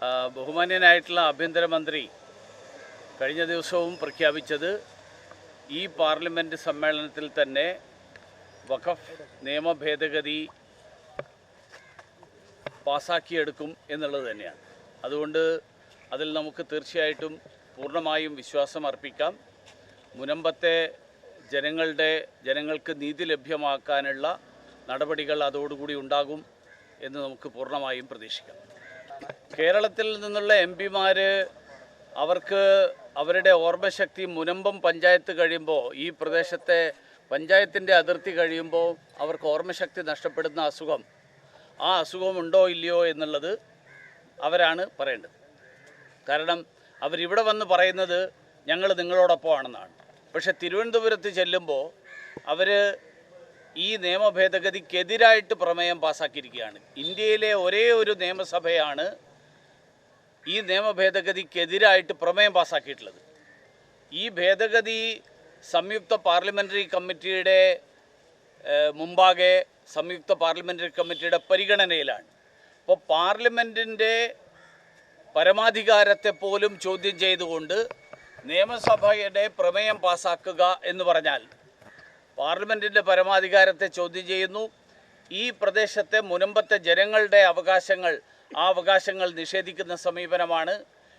ബഹുമാന്യനായിട്ടുള്ള ആഭ്യന്തരമന്ത്രി കഴിഞ്ഞ ദിവസവും പ്രഖ്യാപിച്ചത് ഈ പാർലമെൻറ്റ് സമ്മേളനത്തിൽ തന്നെ വഖഫ് നിയമ ഭേദഗതി പാസാക്കിയെടുക്കും എന്നുള്ളത് തന്നെയാണ്. അതുകൊണ്ട് അതിൽ നമുക്ക് തീർച്ചയായിട്ടും പൂർണ്ണമായും വിശ്വാസം അർപ്പിക്കാം. മുനമ്പത്തെ ജനങ്ങൾക്ക് നീതി ലഭ്യമാക്കാനുള്ള നടപടികൾ അതോടുകൂടി ഉണ്ടാകും എന്ന് നമുക്ക് പൂർണ്ണമായും പ്രതീക്ഷിക്കാം. കേരളത്തിൽ നിന്നുള്ള MP-മാർ അവർക്ക് അവരുടെ ഓർമ്മശക്തി മുനമ്പം പഞ്ചായത്ത് കഴിയുമ്പോൾ, ഈ പ്രദേശത്തെ പഞ്ചായത്തിൻ്റെ അതിർത്തി കഴിയുമ്പോൾ അവർക്ക് ഓർമ്മശക്തി നഷ്ടപ്പെടുന്ന ആ അസുഖമുണ്ടോ ഇല്ലയോ എന്നുള്ളത് അവരാണ് പറയേണ്ടത്. കാരണം അവരിവിടെ വന്ന് പറയുന്നത് ഞങ്ങൾ നിങ്ങളോടൊപ്പമാണെന്നാണ്. പക്ഷെ തിരുവനന്തപുരത്ത് ചെല്ലുമ്പോൾ അവർ ഈ നിയമ ഭേദഗതിക്കെതിരായിട്ട് പ്രമേയം പാസ്സാക്കിയിരിക്കുകയാണ്. ഇന്ത്യയിലെ ഒരേ ഒരു നിയമസഭയാണ് ഈ നിയമ ഭേദഗതിക്കെതിരായിട്ട് പ്രമേയം പാസ്സാക്കിയിട്ടുള്ളത്. ഈ ഭേദഗതി സംയുക്ത പാർലമെൻ്ററി കമ്മിറ്റിയുടെ മുമ്പാകെ സംയുക്ത പാർലമെൻ്ററി കമ്മിറ്റിയുടെ പരിഗണനയിലാണ്. അപ്പോൾ പാർലമെൻറ്റിൻ്റെ പരമാധികാരത്തെ പോലും ചോദ്യം ചെയ്തുകൊണ്ട് നിയമസഭയുടെ പ്രമേയം പാസ്സാക്കുക എന്ന് പറഞ്ഞാൽ പാർലമെൻറ്റിൻ്റെ പരമാധികാരത്തെ ചോദ്യം ചെയ്യുന്നു. ഈ പ്രദേശത്തെ മുനമ്പത്തെ ജനങ്ങളുടെ അവകാശങ്ങൾ നിഷേധിക്കുന്ന സമീപനമാണ്